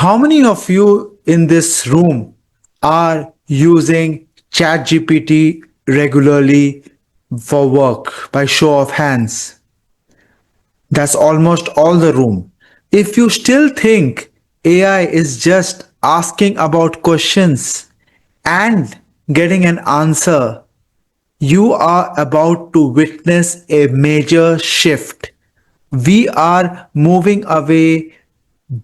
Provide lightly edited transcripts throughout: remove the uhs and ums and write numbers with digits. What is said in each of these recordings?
How many of you in this room are using ChatGPT regularly for work by show of hands? That's almost all the room. If you still think AI is just asking about questions and getting an answer, you are about to witness a major shift. We are moving away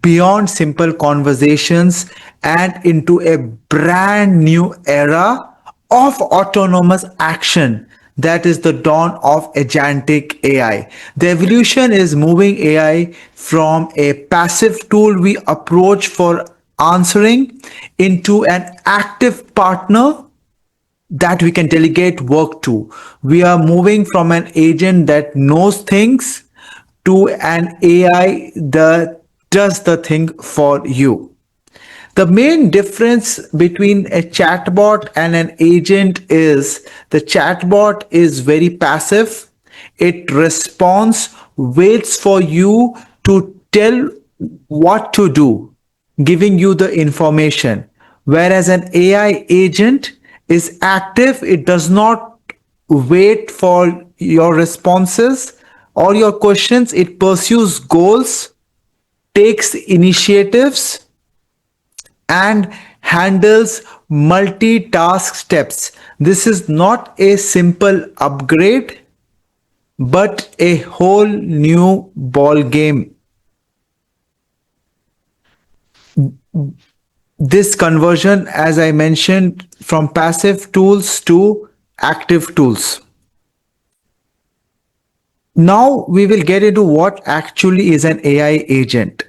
beyond simple conversations and into a brand new era of autonomous action. That is the dawn of agentic AI. The evolution is moving AI from a passive tool we approach for answering into an active partner that we can delegate work to. We are moving from an agent that knows things to an AI that does the thing for you. The main difference between a chatbot and an agent is the chatbot is very passive. It responds, waits for you to tell what to do, giving you the information. Whereas an AI agent is active, it does not wait for your responses or your questions, it pursues goals, takes initiatives, and handles multitask steps. This is not a simple upgrade, but a whole new ball game. This conversion, as I mentioned, from passive tools to active tools. Now we will get into what actually is an AI agent.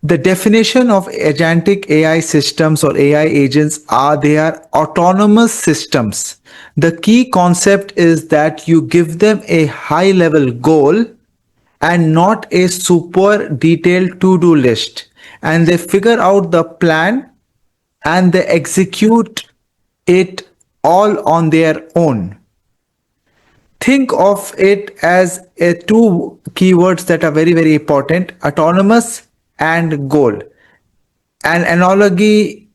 The definition of agentic AI systems or AI agents are they are autonomous systems. The key concept is that you give them a high level goal and not a super detailed to-do list, and they figure out the plan and they execute it all on their own. Think of it as two keywords that are very important: autonomous and goal. An analogy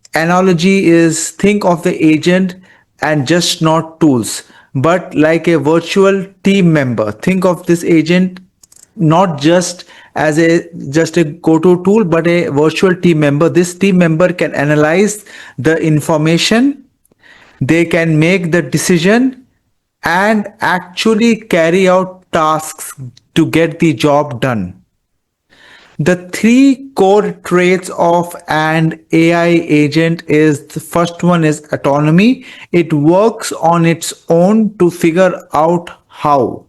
is think of the agent and just not tools, but like a virtual team member. Think of this agent not just as a go-to tool, but a virtual team member. This team member can analyze the information, they can make the decision and actually carry out tasks to get the job done. The three core traits of an AI agent is the first one is autonomy. It works on its own to figure out how.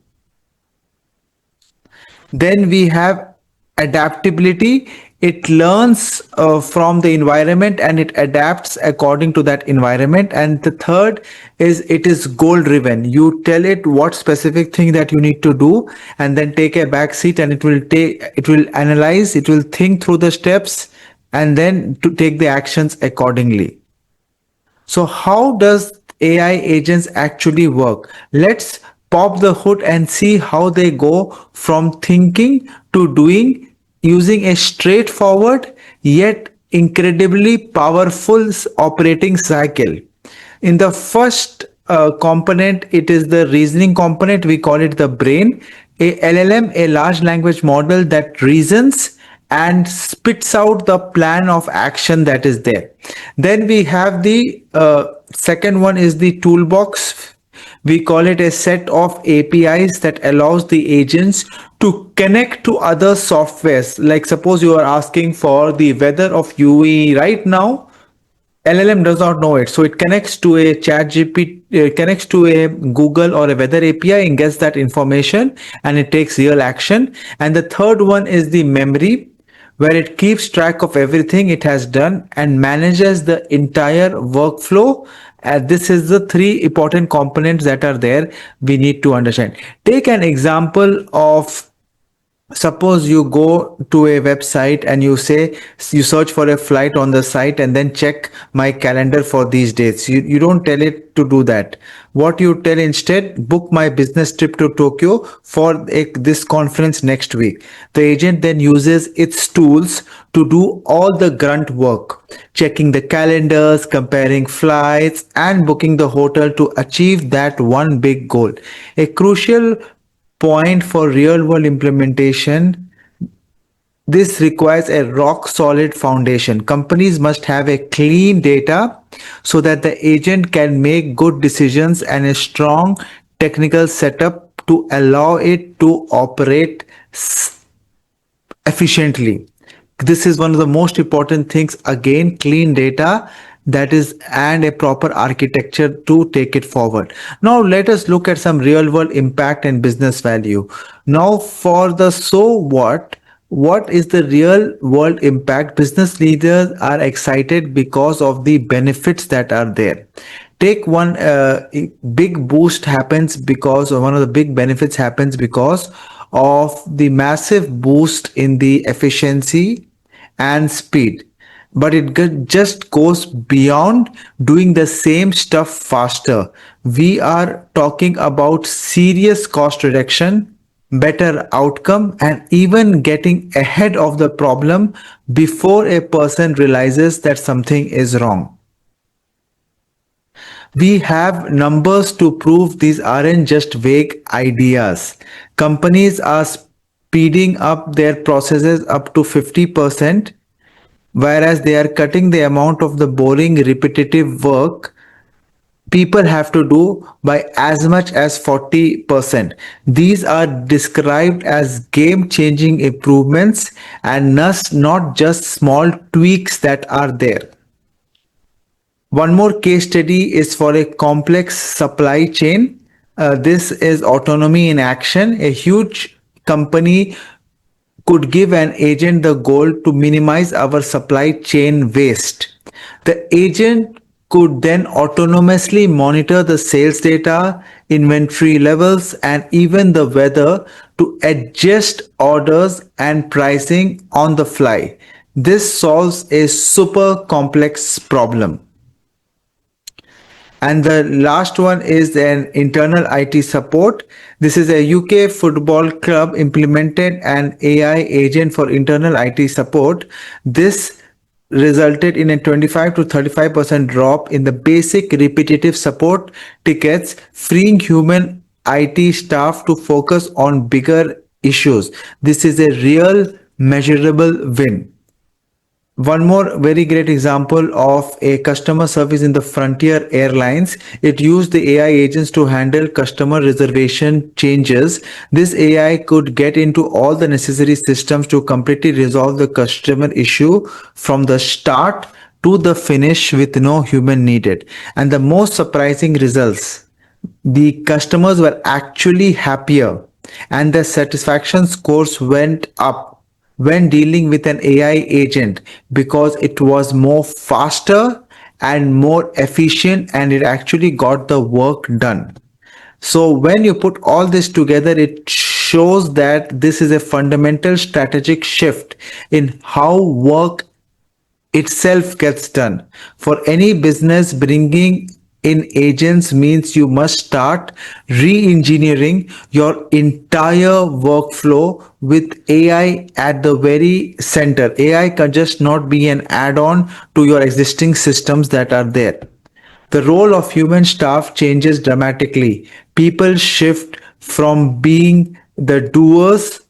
Then we have adaptability. It learns from the environment and it adapts according to that environment. And the third is it is goal driven. You tell it what specific thing that you need to do and then take a back seat, and it will analyze, it will think through the steps and then to take the actions accordingly. So how does AI agents actually work? Let's pop the hood and see how they go from thinking to doing using a straightforward yet incredibly powerful operating cycle. In the first component, it is the reasoning component. We call it the brain. A LLM, a large language model that reasons and spits out the plan of action that is there. Then we have the second one is the toolbox. We call it a set of APIs that allows the agents to connect to other softwares. Like suppose you are asking for the weather of UAE right now, LLM does not know it, so it connects to a ChatGPT, connects to a Google or a weather API and gets that information, and it takes real action. And the third one is the memory, where it keeps track of everything it has done and manages the entire workflow. This is the three important components that are there we need to understand. Take an example of Suppose you go to a website and you say you search for a flight on the site and then check my calendar for these dates. You don't tell it to do that. What you tell instead, book my business trip to Tokyo for this conference next week. The agent then uses its tools to do all the grunt work, checking the calendars, comparing flights, and booking the hotel to achieve that one big goal. A crucial point for real world implementation, this requires a rock solid foundation. Companies must have a clean data so that the agent can make good decisions and a strong technical setup to allow it to operate efficiently. This is one of the most important things. Again, clean data, that is, and a proper architecture to take it forward. Now let us look at some real world impact and business value. Now for the so what is the real world impact? Business leaders are excited because of the benefits that are there. Take one big boost happens because, or one of the big benefits happens because of the massive boost in the efficiency and speed. But it just goes beyond doing the same stuff faster. We are talking about serious cost reduction, better outcome, and even getting ahead of the problem before a person realizes that something is wrong. We have numbers to prove these aren't just vague ideas. Companies are speeding up their processes up to 50%, whereas they are cutting the amount of the boring, repetitive work people have to do by as much as 40%. These are described as game changing improvements and thus not just small tweaks that are there. One more case study is for a complex supply chain. This is autonomy in action. A huge company could give an agent the goal to minimize our supply chain waste. The agent could then autonomously monitor the sales data, inventory levels, and even the weather to adjust orders and pricing on the fly. This solves a super complex problem. And the last one is an internal IT support. This is a UK football club implemented an AI agent for internal IT support. This resulted in a 25 to 35% drop in the basic repetitive support tickets, freeing human IT staff to focus on bigger issues. This is a real measurable win. One more very great example of a customer service in the Frontier Airlines. It used the AI agents to handle customer reservation changes. This AI could get into all the necessary systems to completely resolve the customer issue from the start to the finish with no human needed. And the most surprising results, the customers were actually happier and their satisfaction scores went up when dealing with an AI agent because it was more faster and more efficient and it actually got the work done. So when you put all this together, it shows that this is a fundamental strategic shift in how work itself gets done. For any business, bringing in agents means you must start re-engineering your entire workflow with AI at the very center. AI can just not be an add-on to your existing systems that are there. The role of human staff changes dramatically. People shift from being the doers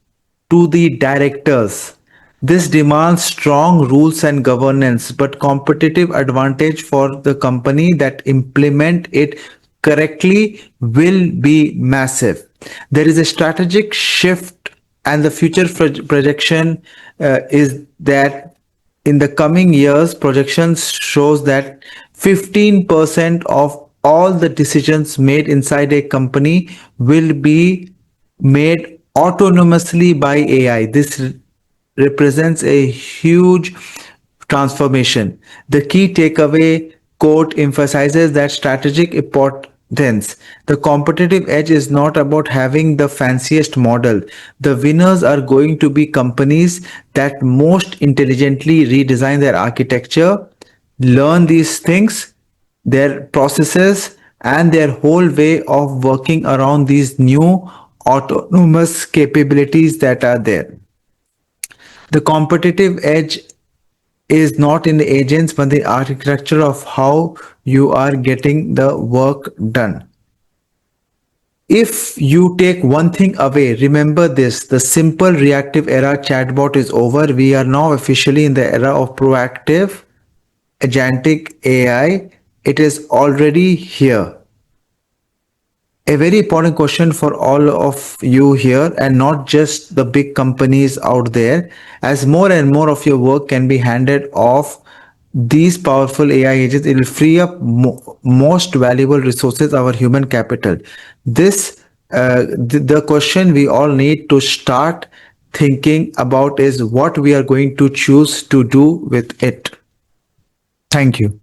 to the directors. This demands strong rules and governance, but competitive advantage for the company that implement it correctly will be massive. There is a strategic shift, and the future projection is that in the coming years, projections shows that 15% of all the decisions made inside a company will be made autonomously by AI. This represents a huge transformation. The key takeaway quote emphasizes that strategic Hence, the competitive edge is not about having the fanciest model. The winners are going to be companies that most intelligently redesign their architecture, learn these things, their processes, and their whole way of working around these new autonomous capabilities that are there. The competitive edge is not in the agents but the architecture of how you are getting the work done. If you take one thing away, remember this: the simple reactive era chatbot is over. We are now officially in the era of proactive agentic AI. It is already here. A very important question for all of you here, and not just the big companies out there. As more and more of your work can be handed off these powerful AI agents, it will free up most valuable resources, our human capital. The question we all need to start thinking about is what we are going to choose to do with it. Thank you.